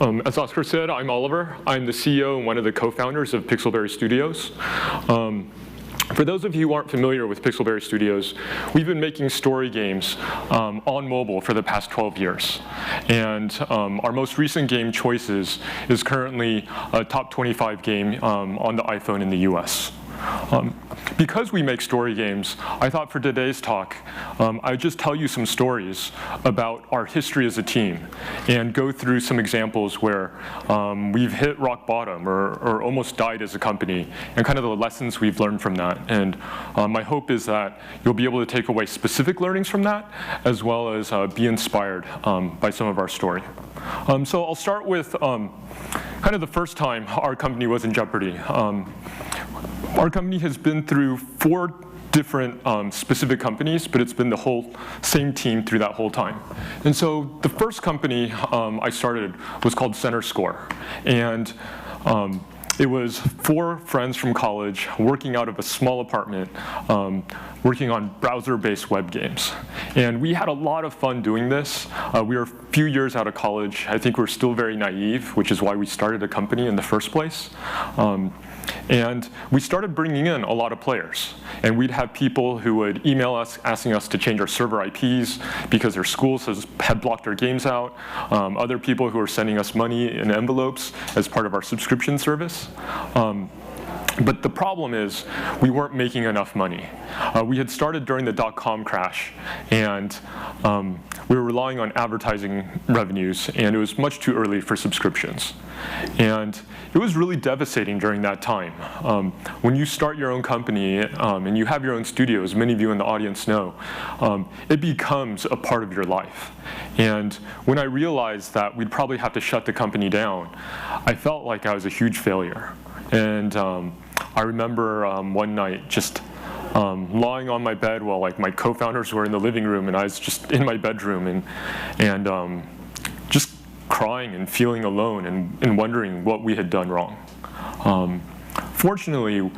As Oscar said, I'm Oliver. I'm the CEO and one of the co-founders of Pixelberry Studios. For those of you who aren't familiar with Pixelberry Studios, we've been making story games on mobile for the past 12 years. And our most recent game, Choices, is currently a top 25 game on the iPhone in the US. Because we make story games, I thought for today's talk, I'd just tell you some stories about our history as a team and go through some examples where we've hit rock bottom or almost died as a company and kind of the lessons we've learned from that. And my hope is that you'll be able to take away specific learnings from that as well as be inspired by some of our story. So I'll start with kind of the first time our company was in jeopardy. Our company has been through 4 different specific companies, but it's been the whole same team through that whole time. And so the first company I started was called CenterScore. And it was 4 friends from college working out of a small apartment, working on browser-based web games. And we had a lot of fun doing this. We were a few years out of college. I think we're still very naive, which is why we started a company in the first place. And we started bringing in a lot of players. And we'd have people who would email us asking us to change our server IPs because their schools had blocked our games out. Other people who were sending us money in envelopes as part of our subscription service. But the problem is we weren't making enough money. We had started during the dot-com crash, and we were relying on advertising revenues, and it was much too early for subscriptions. And it was really devastating during that time. When you start your own company and you have your own studio, as many of you in the audience know, it becomes a part of your life. And when I realized that we'd probably have to shut the company down, I felt like I was a huge failure. And I remember one night just lying on my bed while my co-founders were in the living room, and I was just in my bedroom and just crying and feeling alone and wondering what we had done wrong. Fortunately,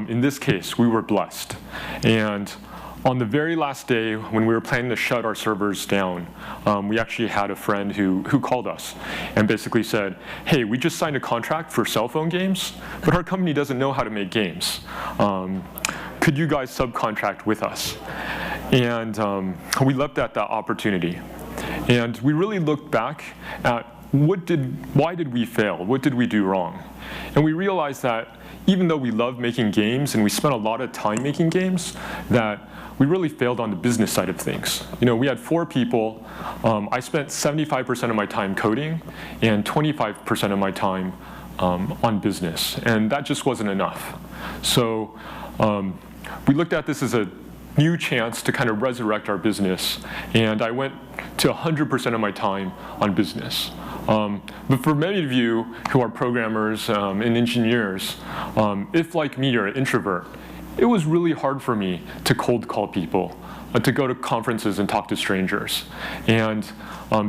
in this case, we were blessed. And on the very last day, when we were planning to shut our servers down, we actually had a friend who called us and basically said, hey, we just signed a contract for cell phone games, but our company doesn't know how to make games. Could you guys subcontract with us? And we leapt at that opportunity. And we really looked back at why did we fail? What did we do wrong? And we realized that even though we loved making games and we spent a lot of time making games, that we really failed on the business side of things. You know, we had 4 people. I spent 75% of my time coding and 25% of my time on business. And that just wasn't enough. So we looked at this as a new chance to kind of resurrect our business. And I went to 100% of my time on business. But for many of you who are programmers and engineers, if like me you're an introvert, it was really hard for me to cold call people, to go to conferences and talk to strangers. And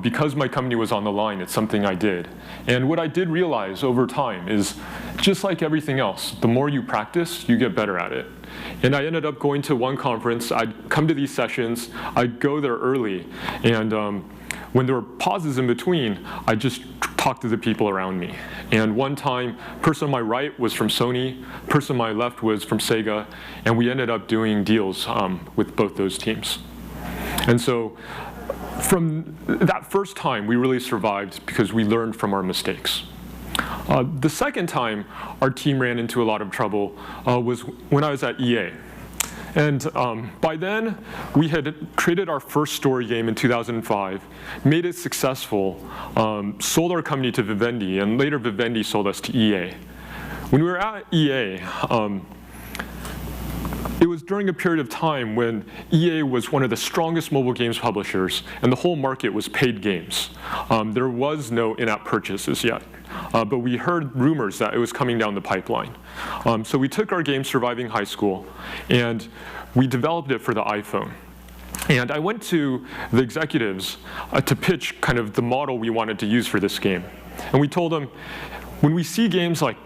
because my company was on the line, it's something I did. And what I did realize over time is, just like everything else, the more you practice, you get better at it. And I ended up going to one conference. I'd come to these sessions. I'd go there early. And when there were pauses in between, I'd just talk to the people around me. And one time, person on my right was from Sony, person on my left was from Sega, and we ended up doing deals with both those teams. And so from that first time, we really survived because we learned from our mistakes. The second time our team ran into a lot of trouble was when I was at EA. And by then, we had created our first story game in 2005, made it successful, sold our company to Vivendi, and later Vivendi sold us to EA. When we were at EA, it was during a period of time when EA was one of the strongest mobile games publishers, and the whole market was paid games. There was no in-app purchases yet. But we heard rumors that it was coming down the pipeline. So we took our game Surviving High School, and we developed it for the iPhone. And I went to the executives to pitch kind of the model we wanted to use for this game. And we told them, when we see games like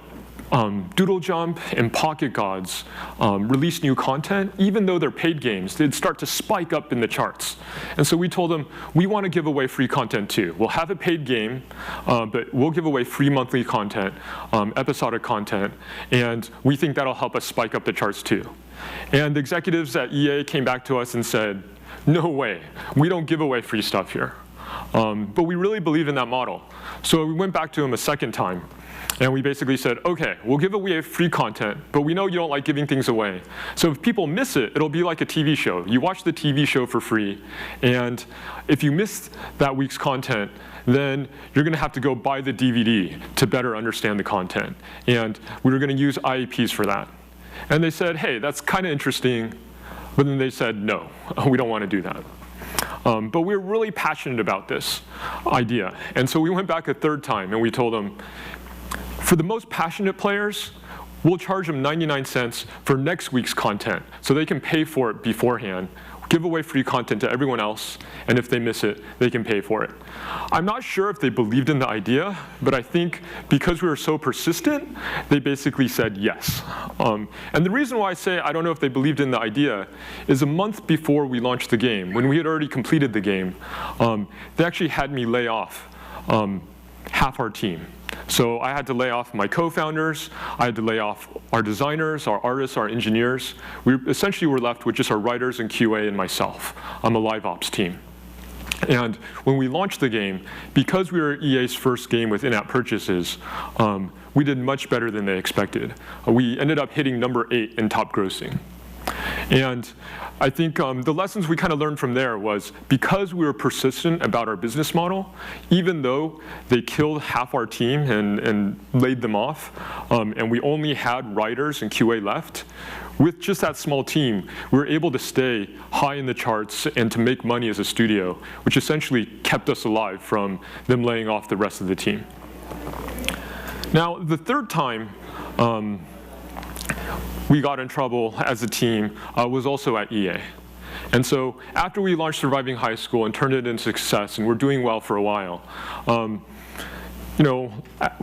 Doodle Jump and Pocket Gods released new content, even though they're paid games, they'd start to spike up in the charts. And so we told them, we want to give away free content too. We'll have a paid game, but we'll give away free monthly content, episodic content, and we think that'll help us spike up the charts too. And the executives at EA came back to us and said, no way, we don't give away free stuff here. But we really believe in that model. So we went back to them a second time. And we basically said, OK, we'll give away free content, but we know you don't like giving things away. So if people miss it, it'll be like a TV show. You watch the TV show for free, and if you miss that week's content, then you're going to have to go buy the DVD to better understand the content. And we were going to use IAPs for that. And they said, hey, that's kind of interesting. But then they said, no, we don't want to do that. But we were really passionate about this idea. And so we went back a third time, and we told them, for the most passionate players, we'll charge them 99 cents for next week's content, so they can pay for it beforehand, give away free content to everyone else, and if they miss it, they can pay for it. I'm not sure if they believed in the idea, but I think because we were so persistent, they basically said yes. And the reason why I say I don't know if they believed in the idea is a month before we launched the game, when we had already completed the game, they actually had me lay off half our team. So I had to lay off my co-founders, I had to lay off our designers, our artists, our engineers. We essentially were left with just our writers and QA and myself. I'm a live ops team. And when we launched the game, because we were EA's first game with in-app purchases, we did much better than they expected. We ended up hitting number 8 in top grossing. And I think the lessons we kind of learned from there was because we were persistent about our business model, even though they killed half our team and laid them off, and we only had writers and QA left, with just that small team, we were able to stay high in the charts and to make money as a studio, which essentially kept us alive from them laying off the rest of the team. Now, the third time we got in trouble as a team was also at EA. And so after we launched Surviving High School and turned it into success, and we're doing well for a while,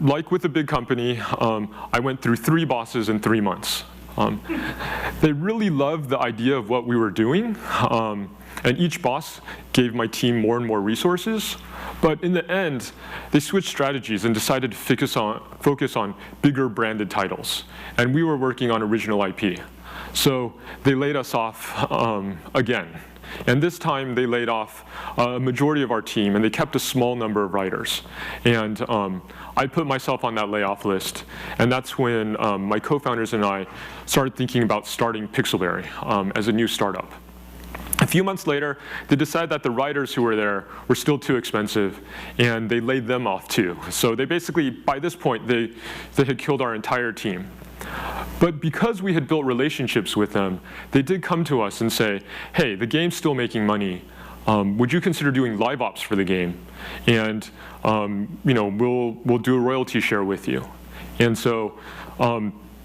like with a big company, I went through 3 bosses in 3 months. They really loved the idea of what we were doing, and each boss gave my team more and more resources. But in the end, they switched strategies and decided to focus on bigger branded titles. And we were working on original IP. So they laid us off again. And this time they laid off a majority of our team, and they kept a small number of writers. And I put myself on that layoff list. And that's when my co-founders and I started thinking about starting Pixelberry as a new startup. A few months later, they decided that the writers who were there were still too expensive, and they laid them off too. So they basically, by this point, they had killed our entire team. But because we had built relationships with them, they did come to us and say, hey, the game's still making money. Would you consider doing live ops for the game? And we'll do a royalty share with you. And so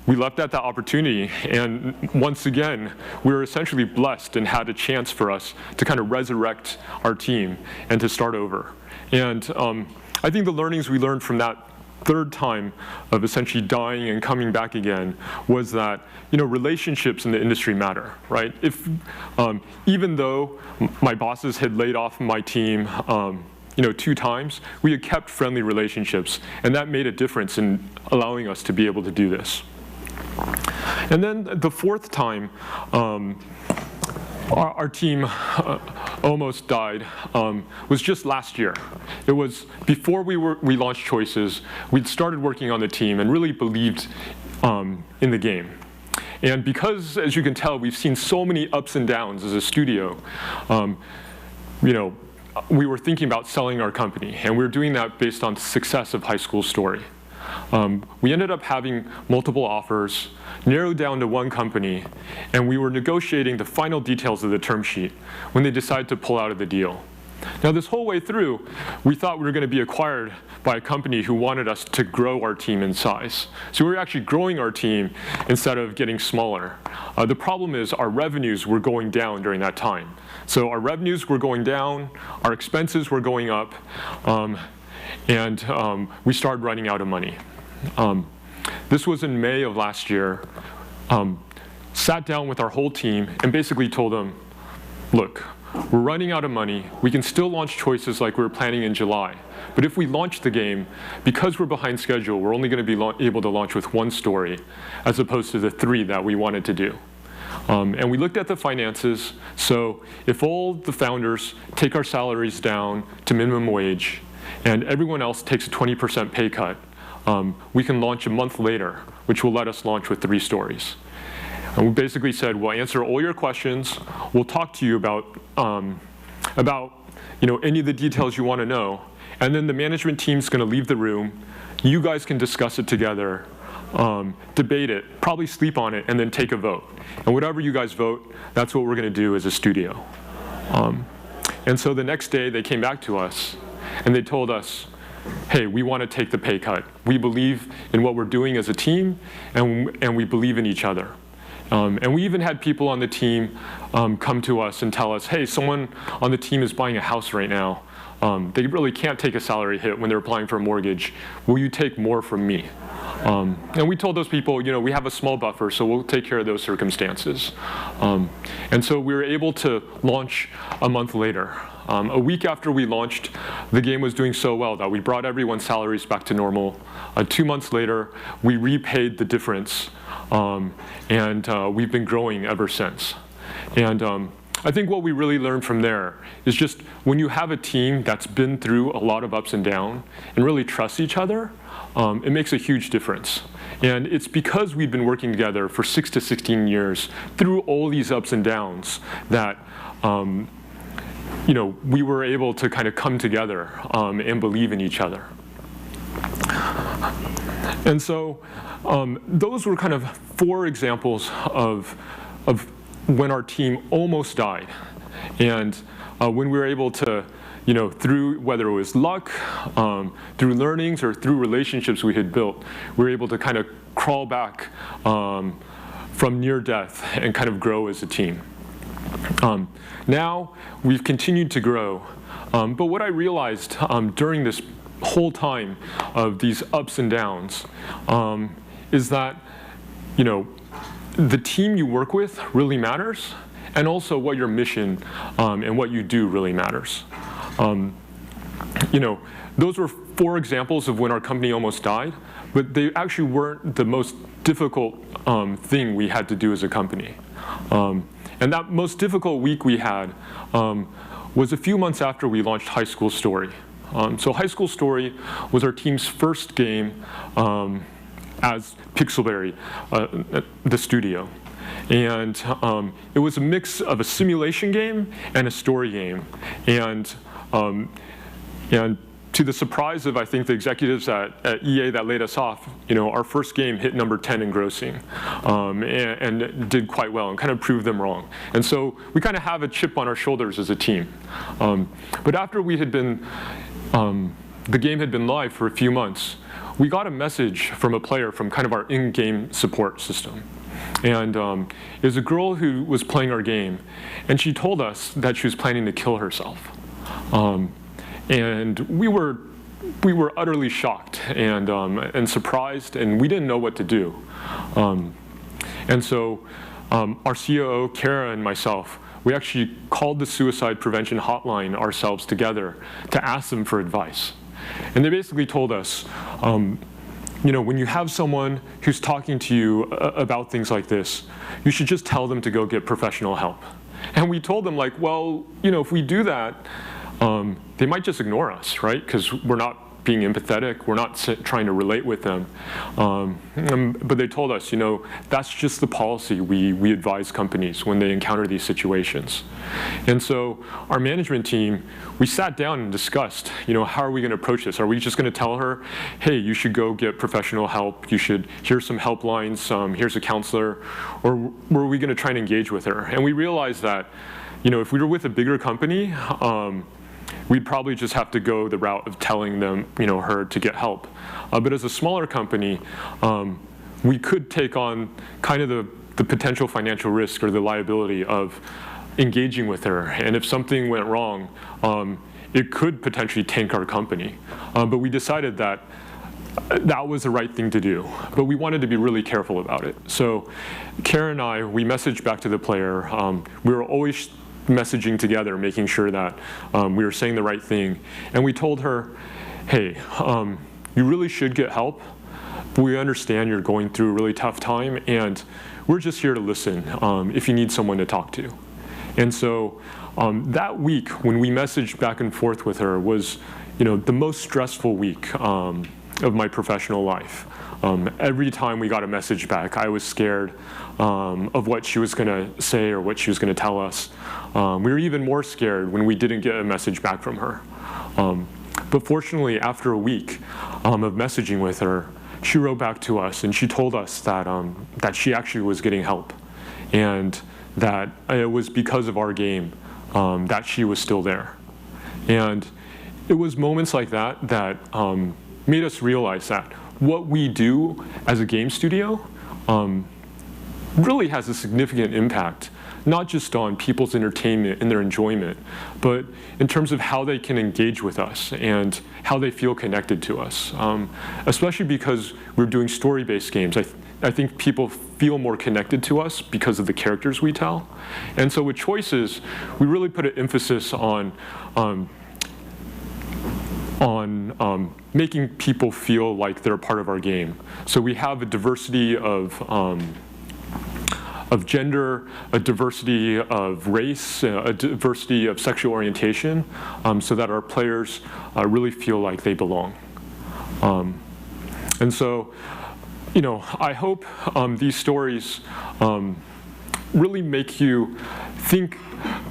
we leapt at that opportunity, and once again, we were essentially blessed and had a chance for us to kind of resurrect our team and to start over. And I think the learnings we learned from that third time of essentially dying and coming back again was that relationships in the industry matter, right? If even though my bosses had laid off my team 2 times, we had kept friendly relationships, and that made a difference in allowing us to be able to do this. And then the 4th time, our team almost died was just last year. It was before we launched Choices. We'd started working on the team and really believed in the game. And because, as you can tell, we've seen so many ups and downs as a studio, we were thinking about selling our company, and we were doing that based on the success of High School Story. We ended up having multiple offers, narrowed down to one company, and we were negotiating the final details of the term sheet when they decided to pull out of the deal. Now, this whole way through, we thought we were going to be acquired by a company who wanted us to grow our team in size. So we were actually growing our team instead of getting smaller. The problem is our revenues were going down during that time. So our revenues were going down, our expenses were going up, and we started running out of money. this was in May of last year, sat down with our whole team and basically told them, look, we're running out of money. We can still launch Choices like we were planning in July. But if we launch the game, because we're behind schedule, we're only going to be able to launch with one story, as opposed to the 3 that we wanted to do. And we looked at the finances. So if all the founders take our salaries down to minimum wage, and everyone else takes a 20% pay cut, we can launch a month later, which will let us launch with 3 stories. And we basically said, we'll answer all your questions. We'll talk to you about any of the details you want to know. And then the management team's going to leave the room. You guys can discuss it together, debate it, probably sleep on it, and then take a vote. And whatever you guys vote, that's what we're going to do as a studio. And so the next day, they came back to us, and they told us, hey, we want to take the pay cut. We believe in what we're doing as a team, and we believe in each other. And we even had people on the team come to us and tell us, hey, someone on the team is buying a house right now. They really can't take a salary hit when they're applying for a mortgage. Will you take more from me? And we told those people, we have a small buffer, so we'll take care of those circumstances. And so we were able to launch a month later. A week after we launched, the game was doing so well that we brought everyone's salaries back to normal. 2 months later, we repaid the difference. And we've been growing ever since. And I think what we really learned from there is just when you have a team that's been through a lot of ups and downs and really trusts each other, it makes a huge difference. And it's because we've been working together for 6 to 16 years through all these ups and downs that we were able to kind of come together and believe in each other. And so those were kind of 4 examples of when our team almost died. And when we were able to, through whether it was luck, through learnings, or through relationships we had built, we were able to kind of crawl back from near death and kind of grow as a team. Now we've continued to grow. But what I realized during this whole time of these ups and downs is that the team you work with really matters, and also what your mission and what you do really matters. Those were 4 examples of when our company almost died, but they actually weren't the most difficult thing we had to do as a company. And that most difficult week we had was a few months after we launched High School Story. So High School Story was our team's first game as Pixelberry, the studio. And it was a mix of a simulation game and a story game. And to the surprise of, I think, the executives at EA that laid us off, our first game hit number 10 in grossing and did quite well and kind of proved them wrong. And so we kind of have a chip on our shoulders as a team. But after we had been, the game had been live for a few months, we got a message from a player from kind of our in-game support system. And it was a girl who was playing our game, and she told us that she was planning to kill herself. And we were utterly shocked and surprised, and we didn't know what to do. And so our COO, Kara, and myself, we actually called the suicide prevention hotline ourselves together to ask them for advice. And they basically told us, when you have someone who's talking to you about things like this, you should just tell them to go get professional help. And we told them, well, if we do that, they might just ignore us, right? Because we're not being empathetic, we're not trying to relate with them. But they told us, that's just the policy we advise companies when they encounter these situations. And so our management team, we sat down and discussed, how are we going to approach this? Are we just going to tell her, hey, you should go get professional help, here's some helplines, here's a counselor, or were we going to try and engage with her? And we realized that, if we were with a bigger company, we'd probably just have to go the route of telling them, her to get help. But as a smaller company, we could take on kind of the potential financial risk or the liability of engaging with her. And if something went wrong, it could potentially tank our company. But we decided that that was the right thing to do, but we wanted to be really careful about it. So Karen and I, we messaged back to the player. We were always messaging together, making sure that we were saying the right thing. And we told her, hey, you really should get help. We understand you're going through a really tough time, and we're just here to listen if you need someone to talk to. And so that week, when we messaged back and forth with her, was the most stressful week of my professional life. Every time we got a message back, I was scared of what she was going to say or what she was going to tell us. We were even more scared when we didn't get a message back from her. But fortunately, after a week of messaging with her, she wrote back to us and she told us that she actually was getting help, and that it was because of our game that she was still there. And it was moments like that that made us realize that what we do as a game studio really has a significant impact, not just on people's entertainment and their enjoyment, but in terms of how they can engage with us and how they feel connected to us. Especially because we're doing story-based games. I think people feel more connected to us because of the characters we tell. And so with Choices, we really put an emphasis on making people feel like they're a part of our game. So we have a diversity of gender, a diversity of race, a diversity of sexual orientation, so that our players really feel like they belong. And so, I hope these stories really make you think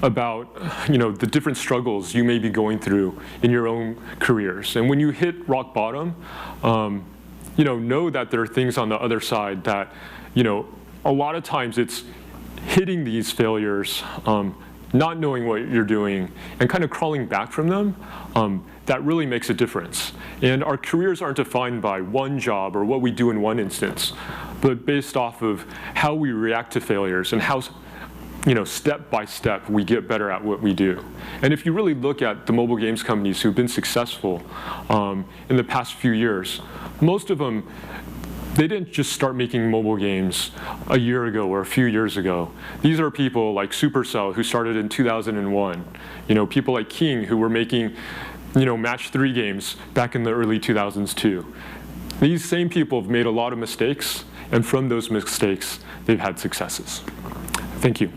about the different struggles you may be going through in your own careers. And when you hit rock bottom, know that there are things on the other side that, a lot of times it's hitting these failures, not knowing what you're doing, and kind of crawling back from them, that really makes a difference. And our careers aren't defined by one job or what we do in one instance, but based off of how we react to failures and how step by step we get better at what we do. And if you really look at the mobile games companies who've been successful in the past few years, most of them, they didn't just start making mobile games a year ago or a few years ago. These are people like Supercell, who started in 2001. People like King, who were making match 3 games back in the early 2000s too. These same people have made a lot of mistakes, and from those mistakes, they've had successes. Thank you.